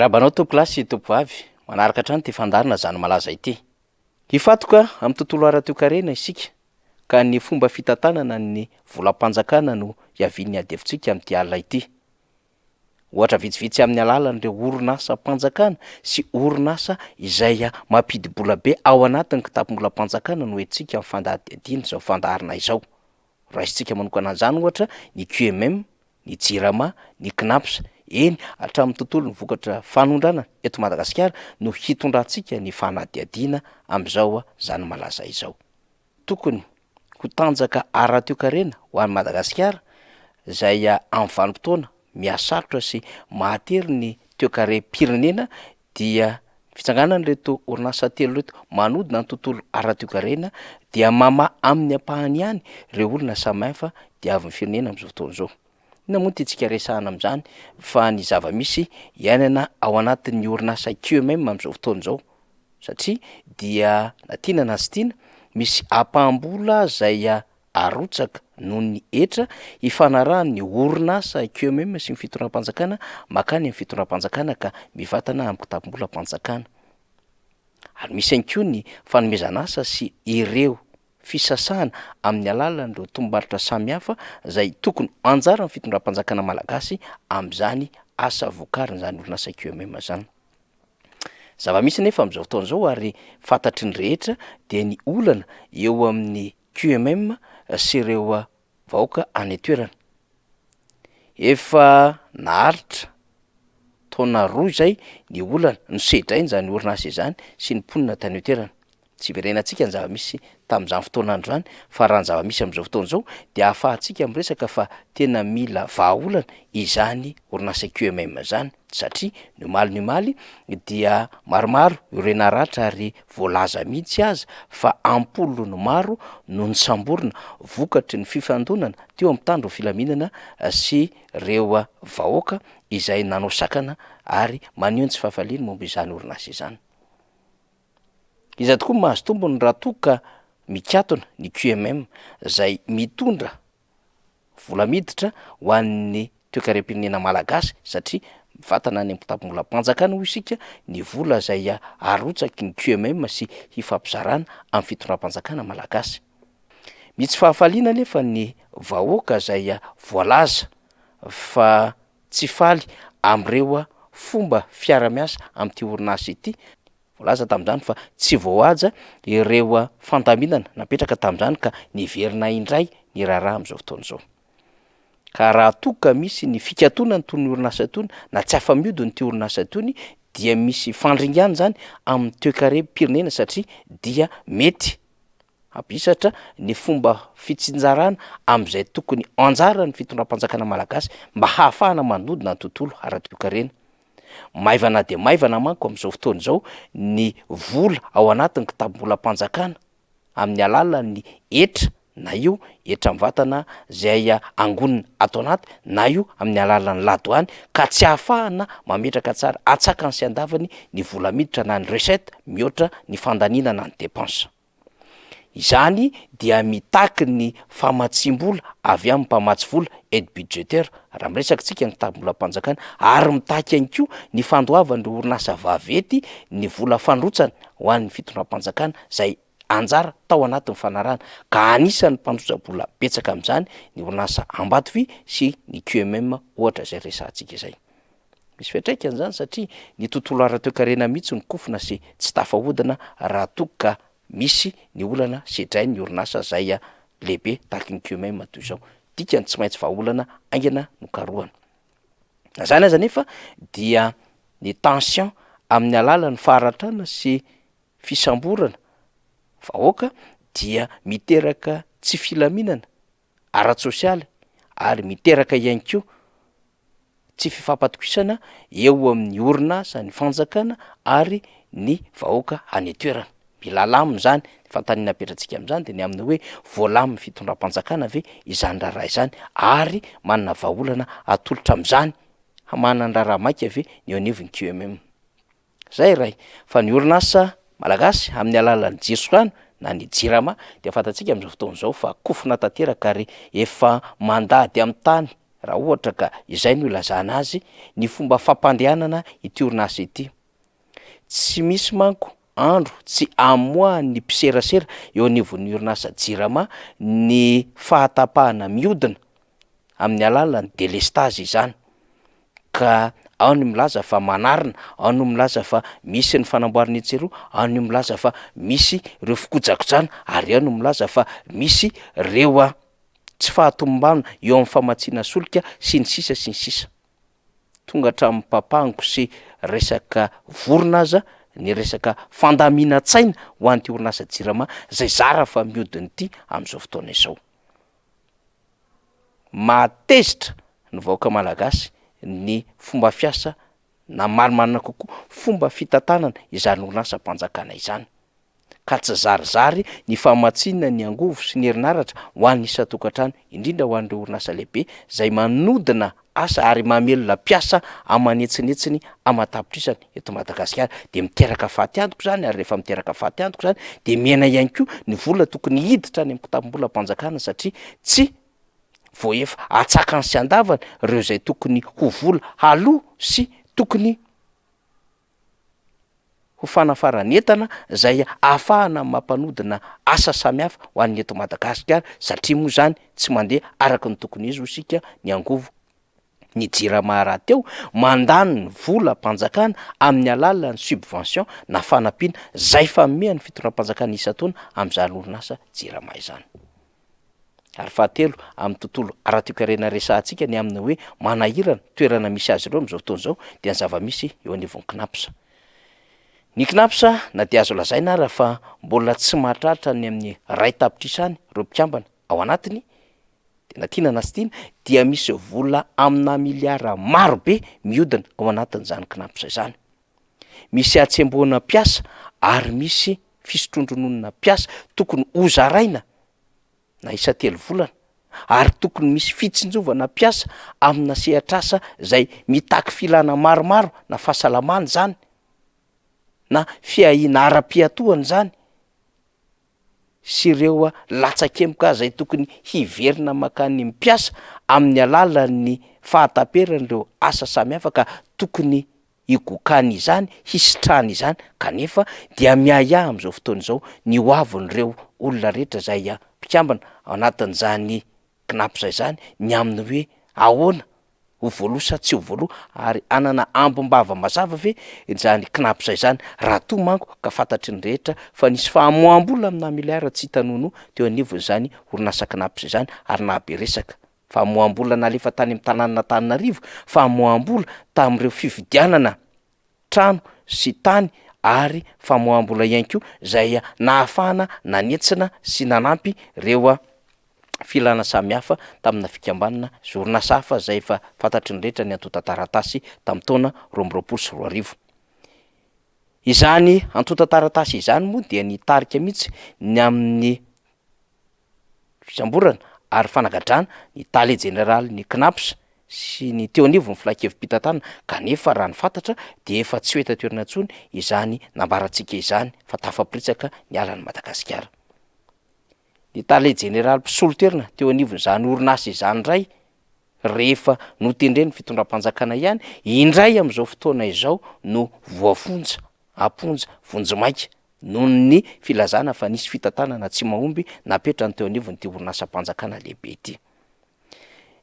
Miarabanao tompolasy tompo avy, manaraka hatrany ty fandarina zany malaza ity. Hifatoka amin'ny tontolo ara-toe-karena isika, ka ny fomba fitantanana ny volam-panjakana no iavian'ny adevitsika amin'ity alina ity. Ohatra vitsivitsy amin'ny alalan'ireo orinasa-panjakana sy orinasa izay mampidi-bola be ao anatin'ny kitapo-bolam-panjakana no entsika amin'ny fandahadiadiana izao fandaharana izao. Raisintsika manokana an'izany ohatra ny QMM, ny JIRAMA, ny CNAPS. Eny hatramin'ny tontolo ny vokatra fanondrana eto Madagasikara no hitondrantsika ny fanadihadiana amin'izao zany malaza izao. Tokony ho tanjaka ara-toe-karena ho an'i Madagasikara izay amin'ny vanim-potoana mihasarotra sy mahatery ny toe-karem-pirenena dia fitsanganana reto orinasa telo reto manodina ny tontolo ara-toe-karena dia mama amin'ny ampahany ihany ireo olona samihafa diavin'ny firenena amin'izao fotoana izao. Inona moa tiantsika resahana amin'izany fa ny zava-misy iainana ao anatin'ny orinasa QMM amin'izao fotoana izao, satria dia na tiana na tsy tiana misy apam-bola izay arotsaka noho ny hetra hifanarahan'ny orinasa QMM sy ny fitondram-panjakana makany amin'ny fitondram-panjakana ka mivantana amin'ny kitapo-bolam-panjakana. Ary misy ihany koa ny fanomezana asa sy ireo fisasahana amin'ny alalan'ireo tombom-barotra samihafa izay tokony anjara ny fitondram-panjakana malagasy amin'izany asa vokariny izany orinasa QMM zany. Zava-misy nefa amin'izao fotoana izao ary fantatry ny rehetra dia ny olana eo amin'ny QMM sy ireo vahoaka any an-toerana. Efa naharitra taona roa izay ny olana no sedrainy izany orinasa izany sy ny mponina tany an-toerana. Tsy iverenantsika ny zava-misy tamin'izany fotoana andro izany fa raha ny zava-misy amin'izao fotoana izao dia ahafahantsika miresaka fa tena mila vahaolana izany orinasa QMM zany satria ny omaly dia maromaro ireo naratra ary voalaza mihitsy aza fa ampolony maro no nisamborina vokatry ny fifandonana teo amin'ny tandro filaminana sy ireo vahoaka izay nanao sakana ary maneho ny tsy fahafaliana momba izany orinasa izany. Iza tokoa mahazo tombony raha toa ka mikatona ny QMM izay mitondra vola miditra ho an'ny toe-karem-pirenena malagasy satria mivantana any amin'ny kitapo-bolam-panjakana hoy isika ny vola izay arotsaky ny QMM sy hifampizarana amin'ny fitondram-panjakana malagasy. Misy fahafaliana nefa ny vahoaka izay voalaza fa tsy faly amin'ireo fomba fiara-miasa amin'ity orinasa ity. Voalaza tamin'izany fa tsy voahaja ireo fandaminana napetraka tamin'izany ka niverina indray ny raharaha amin'izao fotoana izao. Ka raha toa ka misy ny fikatona ny tony orinasa tony na tsy afa-miodiny ty orinasa tony dia misy fandringana zany amin'ny toe-karem-pirenena satria dia mety hampisatra ny fomba fitsinjarana amin'izay tokony anjara ny fitondram-panjakana malagasy mba hahafahana manodina ny tontolo ara-toe-karena. Maivana dia maivana manko amin'izao fotoana izao ny vola ao anatin'ny kitapo-bolam-panjakana amin'ny alalan'ny hetra na io hetra mivantana izay angonina ato anaty na io amin'ny alalan'ny ladoany ka tsy ahafahana mametraka tsara atsakany sy andavany ny vola miditra na ny recette mihoatra ny fandaninana ny dépense. Izany dia mitaky ny famatsim-bola avy amin'ny mpamatsy vola aide budgétaire raha miresaka tsika ny kitapo-bolam-panjakana ary mitaky ihany koa ny fandoavan'ireo orinasa vaventy ny vola fandrotsana ho an'ny fitondram-panjakana izay anjara tao anatin'ny fanarahana ka anisan'ny mpandrosa-bola betsaka amin'izany ny orinasa Ambatovy sy ny QMM ohatra izay resahantsika izay. Misy fiantraikany izany satria ny tontolo ara-toe-karena mihitsy ny kofina sy tsy tafahodina raha toa ka misy ny olana sedrainy ny orinasa izay lehibe tahaky ny QMM toy izao. Dikany tsy maintsy vahaolana aingana nokarohana. Zany aza nefa dia ny tension amin'ny alalan'ny faharatrana sy fisamborana vahoaka dia miteraka tsy filaminana ara-tsosialy ary miteraka ihany koa tsy fifampatokisana eo amin'ny orinasa ny fanjakana ary ny vahoaka any an-toerana. Mila lamina zany fantaniana apetratsika amin'izany dia ny amin'ny hoe voalaminy fitondram-panjakana ve izany raharaha izany ary manana vahaolana atolotra amin'izany manana raharaha mainka ve ny eo anivon'ny QMM. Zay ray fa ny orinasa malagasy amin'ny alalan'ny JIRSOANO na ny JIRAMA dia fantatsika amin'izao fotoana izao fa kofina tanteraka ary efa mandady amin'ny tany raha ohatra ka izay no ilazana azy ny fomba fampandehanana ity orinasa ity. Tsy misy manko andro tsy amoahan'ny mpiserasera eo anivon'ny orinasa JIRAMA ny fahatapahana mihodina amin'ny alalan'ny délestage izany, ka ao ny milaza fa manarina, ao no milaza fa misy ny fanamboarana etsero, ao no milaza fa misy ireo fikojakojana, ary ao no milaza fa misy reo tsy fahatombana eo amin'ny famatsiana solika sy ny sisa sy ny sisa. Tonga hatramin'ny papango sy resaka vorona aza ny resaka fandamina-tsaina ho an'ity orinasa JIRAMA zay zara fa mihodiny ity amin'izao fotoana izao. Matezitra ny vahoaka malagasy ny fomba fiasa na marimarina kokoa fomba fitantanana izany orinasa mpanjakana izany, ka tsy zarizary ny famatsiana ny angovo sy ny herinaratra ho an'ny isan-tokantrano, indrindra ho an'ireo orinasa lehibe zay manodina asa ary mamelona mpiasa amanetsinetsiny amatapitrisany eto Madagasikara. De miteraka faty antoka zany, ary rehefa miteraka faty antoka zany de miaina ihany koa ny vola tokony hiditra any amin'ny kitapo-bola mpanjakana, satria tsy vao efa atsakany sy andavany ireo zay tokony ho vola haloha sy tokony ho fanafaran'entana zay ahafahana mampanodina asa samihafa ho an'ny eto Madagasikara, satria moa zany tsy mandeha araka ny tokony izy ho sika ny angovo. Ny JIRAMA raha teo mandany ny vola mpanjakana amin'ny alalan'ny subvention na fanampiana zay fanomehany fitondram-panjakana isan-taona amin'izany orinasa JIRAMA izany. Ary fahatelo, amin'ny tontolo ara-toe-karena resahantsika ny amin'ny hoe manahirana toerana misy azy ireo amin'izao fotoana izao dia ny zava-misy eo anivon'ny KNAPS. Ny KNAPS na dia azo lazaina raha fa mbola tsy mahatratra ny amin'ny ray tapitrisa any ireo mpikambana ao anatiny, de na tiana na tsy tiana dia misy vola amina miliara marobe mihodina ao anatin'izany KNAPS izany. Misy atsemboana mpiasa ary misy fisotrondrononina mpiasa tokony hozaraina na isa-telo volana, ary tokony misy fitsinjovana mpiasa amina sehatr'asa zay mitaky filana maromaro, na fahasalamana zany na fiahiana ara-piatohana zany, sy ireo latsakemboka zay tokony hiverina makany mpiasa amin'ny alalan'ny fahataperan'ireo asa samihafa ka tokony higokany izany, hisitrahany izany, kanefa dia miahiahy amin'izao fotoana izao ny hoavin'ireo olona rehetra zay mpikambana ao anatin'izany KNAPS izany, ny amin'ny hoe ahoana ho voaloha sa tsy ho voaloha, ary anana ambom-bava mazava ve izany KNAPS izany, raha toa manko ka fantatry ny rehetra fa nisy fahamoam-bola amina miliara tsy hitanono teo anivon'izany orinasa KNAPS izany, ary nahabe resaka fahamoam-bola nalefa tany amin'ny tanàn'Antananarivo, fahamoam-bola tamin'ireo fividianana trano sy tany, ary famoam-bola ihany koa zay nahafahana nanetsina sy nanampy ireo filana samihafa tamina fikambanana sy orinasa hafa zay efa fantatry ny rehetra ny antota-taratasy tamin'ny taona 2024. Izany antota-taratasy izany moa dia nitarika mihitsy ny amin'ny fisamborana ary fanagadrana ny tale jeneraly ny KNAPS sy ny teo anivo ny filan-kevim-pitantanana, kanefa raha ny fantatra de efa tsy hoeta toerana intsony izany nambarantsika izany fa tafapritsaka ny alan'ny Madagasikara. Ny tale jeneraly mpisolo-toerana teo anivon'izany orinasa izany indray, rehefa notendreny fitondram-panjakana ihany, indray amin'izao fotoana izao no voafonja amponja vonjimaika noho ny filazana fa nisy fitantanana tsy mahomby napetrany teo anivon'ity orinasa mpanjakana lehibe ity.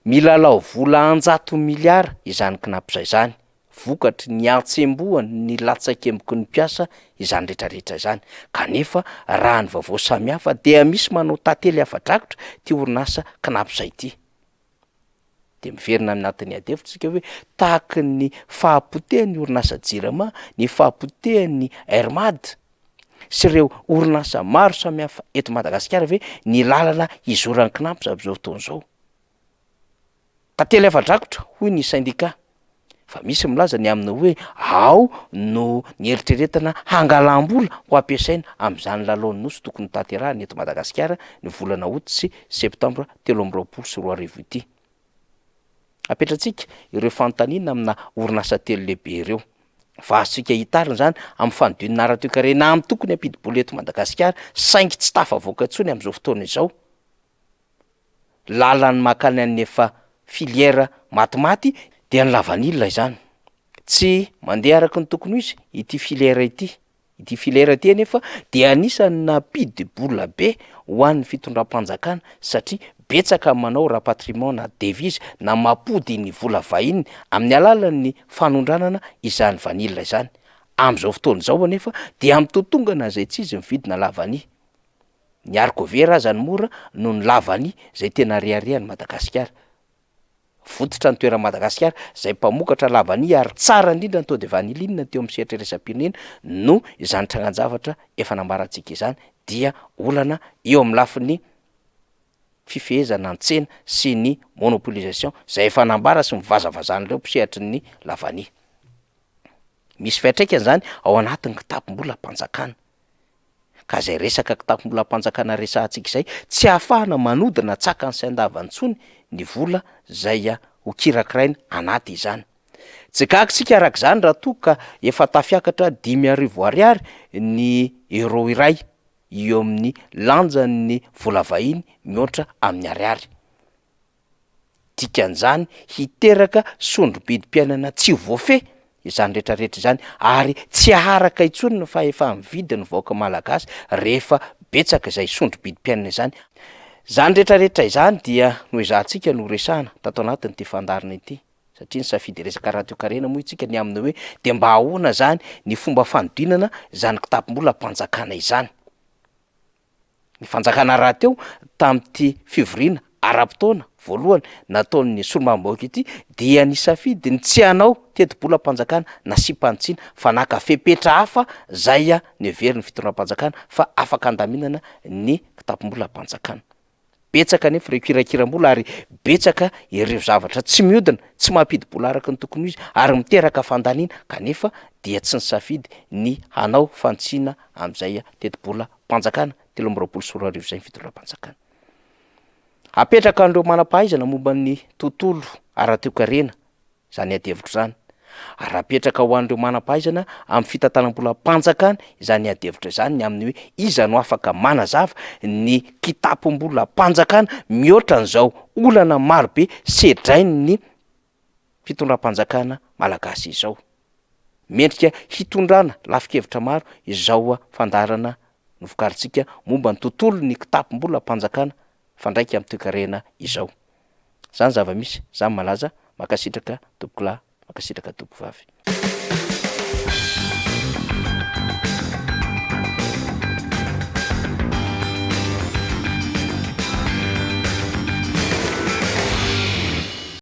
Milalao vola 100 miliara izany KNAPS izany, vokatry ny atsembohany ny latsakemboky ny mpiasa izany rehetrarehetra izany, kanefa raha ny vaovao samihafa dia misy manao tantely hafa-drakotra ty orinasa KNAPS ity. De miverina anatin'ny adefitsika hoe tahaky ny fahapotehan'ny orinasa JIRAMA, ny fahapotehan'ny ERMAD sy ireo orinasa maro samihafa eto Madagasikara ve ny lalana izoran'ny KNAPS amin'izao fotoana izao. Tantely hafa-drakotra hoy ny syndicat, fa misy milaza ny aminy hoe ao no ny eritreretana hangalam-bola ho ampiasaina amin'izany lalaon'ny nosy tokony tanterahany eto Madagasikara ny volana août sy septambra 2024 ity. Apetratsika ireo fanontaniana amina orinasa telo lehibe ireo, fa azontsika hitarina zany amin'ny fanodinana ara-toe-karena amin'ny tokony ampidi-bola eto Madagasikara, saingy tsy tafavoaka intsony amin'izao fotoana izao. Lalany makany any efa filière matimaty dia ny lavanilina izany. Tsy mandeha araky ny tokony izy ity filière ity filière ity anefa dia anisany nampidi-bola be ho an'ny fitondram-panjakana satria betsaka manao rapatriement na devise na mampody ny vola vahiny amin'ny alalan'ny fanondranana izany vanila izany. Am'izao fotoana izao anefa dia mitotongana zay tsy izy mividina lavany. Ny haricot-vert aza ny mora noho ny lavany zay tena ariarian'ny Madagasikara. Fototra ny toera Madagasikara zay mpamokatra lavany ary tsara indrindra ny taux de vanilline teo amin'ny sehatra iraisam-pirenena no izany trangan-javatra efa nambarantsika izany dia olana eo amin'ny lafiny fifehezana an-tsena sy ny monopolisation zay efa nambara sy mivazavazan'ireo mpisehatry ny lavany. Misy fiantraikany zany ao anatin'ny kitapom-bola mpanjakana. Ka zay resaka kitapom-bola mpanjakana resahantsika izay tsy ahafahana manodina tsaka ny sain-davantsony ny vola zay ho kirakiraina anaty izany. Tsy gagantsika araka izany raha toa ka efa tafiakatra 5,000 ariary ny euro iray eo amin'ny lanjan'ny vola vahiny mihoatra amin'ny ariary. Dikan'izany hiteraka sondrom-bidim-piainana tsy voafeh izany rehetrarehetra izany ary tsy aharaka intsony fa efa mividy ny vahoaka malagasy rehefa betsaka izay sondrom-bidim-piainana izany. Zany rehetrarehetra izany dia no izahantsika no resahana tato anatin'ity fandarina ity satria ny safidy resaka radio-karena moa itsika ny aminy hoe de mba ahoana zany ny fomba fanodinana zany kitapom-bola mpanjakana izany. Ny fanjakana raha teo tamin'ity fivoriana ara-potoana voalohany nataon'ny solombambahoaka ity dia ny safidy ny tsy hanao teti-bola mpanjakana na simpantsiana fa naka fepetra hafa zay ny heverin'ny fitondram-panjakana fa afaka andaminana ny kitapom-bola mpanjakana. Betsaka nefa ireo kirakiram-bola ary betsaka ireo zavatra tsy mihodina tsy mampidi-bola araky ny tokony izy ary miteraka fandaniana kanefa dia tsy ny safidy ny hanao fantsiana am'izay teti-bola mpanjakana 13 zay ny fitondram-panjakana. Apetraka an'ireo manam-pahaizana momba ny tontolo ara-toe-karena zany adihevitro zany. Ary apetraka ho an'ireo manam-pahaizana amin'ny fitantanam-bola mpanjakana izany adihevitra izany ny amin'ny hoe iza no afaka manazava ny kitapom-bola mpanjakana mihoatra an'izao olana marobe sedrainy ny fitondram-panjakana malagasy izao. Mendrika hitondrana lafin-kevitra maro izao fandarana novokaritsika momba ny tontolo ny kitapom-bola mpanjakana fandraika amin'ny toe-karena izao. Zany zava-misy, zany malaza, makasitraka tompokolahy, makasitraka tompovavy.